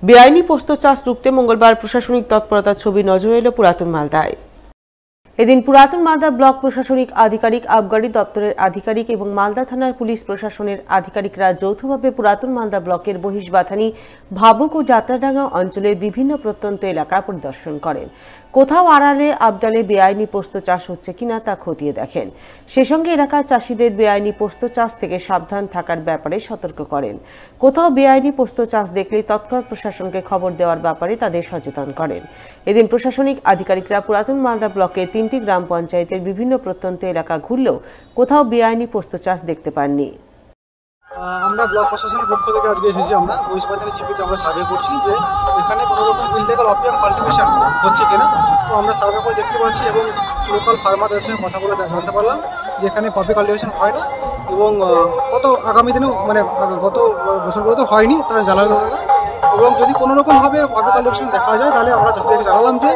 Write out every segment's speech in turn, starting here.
বেআইনি পোস্ত চাষ রুখতে মঙ্গলবার প্রশাসনিক তৎপরতার ছবি নজরে এলো পুরাতন মালদায়। এদিন পুরাতন মালদা ব্লক প্রশাসনিক আধিকারিক, আবগারি দপ্তরের আধিকারিক এবং মালদা থানার পুলিশ প্রশাসনের আধিকারিকরা যৌথভাবে পুরাতন মালদা ব্লকের বহিষবাথানি, ভাবুক ও যাত্রাডাঙ্গা অঞ্চলের বিভিন্ন প্রত্যন্ত এলাকা পরিদর্শন করেন। কোথাও আড়ালে আবডালে বেআইনি পোস্ত চাষ হচ্ছে কিনা তা খতিয়ে দেখেন। সে সঙ্গে এলাকার চাষিদের বেআইনি পোস্ত চাষ থেকে সাবধান থাকার ব্যাপারে সতর্ক করেন। কোথাও বেআইনি পোস্ত চাষ দেখলে তৎক্ষণাৎ প্রশাসনকে খবর দেওয়ার ব্যাপারে তাদের সচেতন করেন। এদিন প্রশাসনিক আধিকারিকরা পুরাতন মালদা ব্লকে 3টি গ্রাম পঞ্চায়েতের বিভিন্ন প্রত্যন্ত এলাকা ঘুরলেও কোথাও বেআইনি পোস্ত চাষ দেখতে পাননি। আমরা ব্লক প্রশাসনের পক্ষ থেকে আজকে এসেছি। আমরা বহিষবাথানি জিপিতে আমরা সার্ভে করছি যে এখানে কোনো রকম ইললিগাল অপিয়াম কাল্টিভেশন হচ্ছে কিনা। তো আমরা সার্ভে করে দেখতে পাচ্ছি এবং লোকাল ফার্মারদের সঙ্গে কথা বলে জানতে পারলাম যে এখানে পপি কাল্টিভেশন হয় না এবং আগামী দিনেও গত বছরগুলো তো হয়নি, তা জানালো না। এবং যদি কোনো রকমভাবে পপি কাল্টিভেশন দেখা যায় তাহলে আমরা চাষিদেরকে জানালাম যে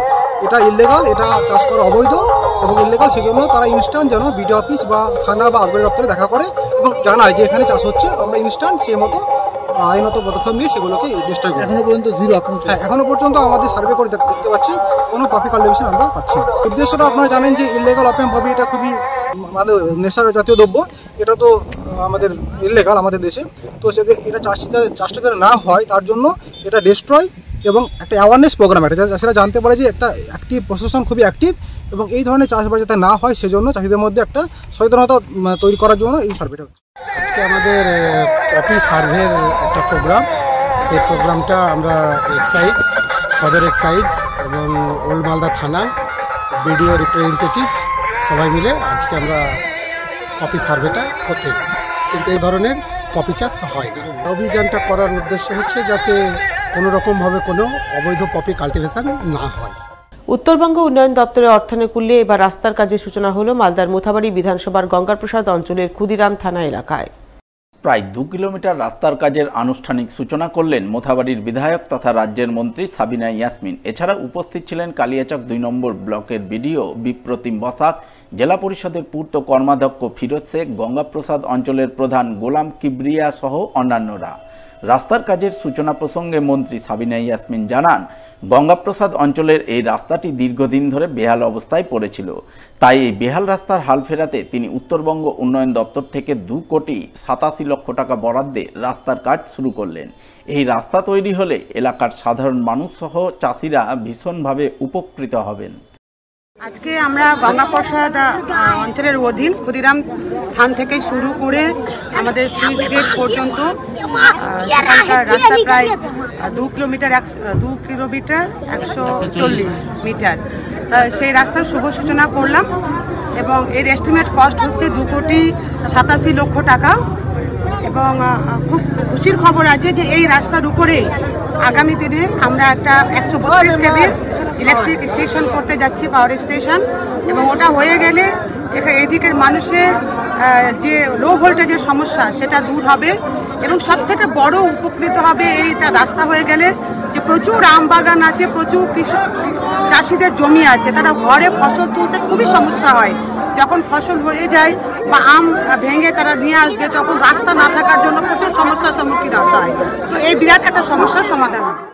এটা ইললিগাল, এটা চাষ করা অবৈধ এবং ইললিগাল, সেজন্য তারা ইনস্ট্যান্ট যেন বিডিও অফিস বা থানা বা আবগারি দপ্তরে দেখা করে এবং জানায় যে এখানে চাষ হচ্ছে। আমরা ইনস্ট্যান্ট সেই মতো আইনত পদক্ষেপ নিয়ে সেগুলোকে ডিস্ট্রয় করি। এখনো পর্যন্ত জিরো। হ্যাঁ, এখনো পর্যন্ত আমাদের সার্ভে করে দেখতে পাচ্ছি কোনো পপি কাল্টিভেশন আমরা পাচ্ছি না। উদ্দেশ্যটা আপনারা জানেন যে ইললিগাল অপিয়াম পপি এটা খুবই মানে নেশা জাতীয় দ্রব্য, এটা তো আমাদের ইললিগাল আমাদের দেশে। তো এটা চাষটা যাতে না হয় তার জন্য এটা ডিস্ট্রয় এবং একটা অ্যাওয়ারনেস প্রোগ্রাম, এটা চাষিরা জানতে পারে যে একটা অ্যাক্টিভ প্রশাসন খুবই অ্যাক্টিভ এবং এই ধরনের চাষবাস যাতে না হয় সেজন্য চাষিদের মধ্যে একটা সচেতনতা তৈরি করার জন্য এই সার্ভেটা হচ্ছে। আজকে আমাদের পপি সার্ভের একটা প্রোগ্রাম, সেই প্রোগ্রামটা আমরা এক্সাইজ, সদর এক্সাইজ এবং ওল্ড মালদা থানা, বিডিও রিপ্রেজেন্টেটিভ সবাই মিলে আজকে আমরা পপি সার্ভেটা করতে এসেছি। কিন্তু এই ধরনের পপি চাষ হয় না। অভিযানটা করার উদ্দেশ্য হচ্ছে যাতে কোনো রকমভাবে কোনো অবৈধ পপি কাল্টিভেশন না হয়। উত্তরবঙ্গ উন্নয়ন দপ্তরের অর্থানুকূল্যে এবার রাস্তার কাজের সূচনা হলো মালদার মোথাবাড়ি বিধানসভার গঙ্গাপ্রসাদ অঞ্চলের ক্ষুদিরাম থানা এলাকায়। প্রায় 2 কিলোমিটার রাস্তার কাজের আনুষ্ঠানিক সূচনা করলেন মোথাবাড়ির বিধায়ক তথা রাজ্যের মন্ত্রী সাবিনা ইয়াসমিন। এছাড়া উপস্থিত ছিলেন কালিয়াচক 2 নম্বর ব্লকের বিডিও বিপ্রতিম বসাক, জেলা পরিষদের পূর্ত কর্মাধ্যক্ষ ফিরোজ শেখ, গঙ্গাপ্রসাদ অঞ্চলের প্রধান গোলাম কিবরিয়া সহ অন্যান্যরা। রাস্তার কাজের সূচনা প্রসঙ্গে মন্ত্রী সাবিনা ইয়াসমিন জানান, গঙ্গাপ্রসাদ অঞ্চলের এই রাস্তাটি দীর্ঘদিন ধরে বেহাল অবস্থায় পড়েছিল। তাই এই বেহাল রাস্তার হাল ফেরাতে তিনি উত্তরবঙ্গ উন্নয়ন দপ্তর থেকে 2,87,00,000 টাকা বরাদ্দে রাস্তার কাজ শুরু করলেন। এই রাস্তা তৈরি হলে এলাকার সাধারণ মানুষ সহ চাষিরা ভীষণভাবে উপকৃত হবেন। আজকে আমরা গঙ্গাপ্রসাদ অঞ্চলের অধীন ক্ষুদিরাম থান থেকে শুরু করে আমাদের সুইচ গেট পর্যন্ত সেখানকার রাস্তা প্রায় 2 কিলোমিটার 140 মিটার, সেই রাস্তার শুভ সূচনা করলাম এবং এর এস্টিমেট কস্ট হচ্ছে 2,87,00,000 টাকা। এবং খুব খুশির খবর আছে যে এই রাস্তার উপরে আগামী দিনে আমরা একটা 132 কেভির ইলেকট্রিক স্টেশন করতে যাচ্ছি, পাওয়ার স্টেশন, এবং ওটা হয়ে গেলে এদিকের মানুষের যে লো ভোল্টেজের সমস্যা সেটা দূর হবে এবং সব থেকে বড় উপকৃত হবে এইটা রাস্তা হয়ে গেলে যে প্রচুর আম বাগান আছে, প্রচুর কৃষক চাষিদের জমি আছে, তারা ঘরে ফসল তুলতে খুবই সমস্যা হয়। যখন ফসল হয়ে যায় বা আম ভেঙে তারা নিয়ে আসবে তখন রাস্তা না থাকার জন্য প্রচুর সমস্যার সম্মুখীন হতে হয়। তো এই বিরাট একটা সমস্যার সমাধান হবে।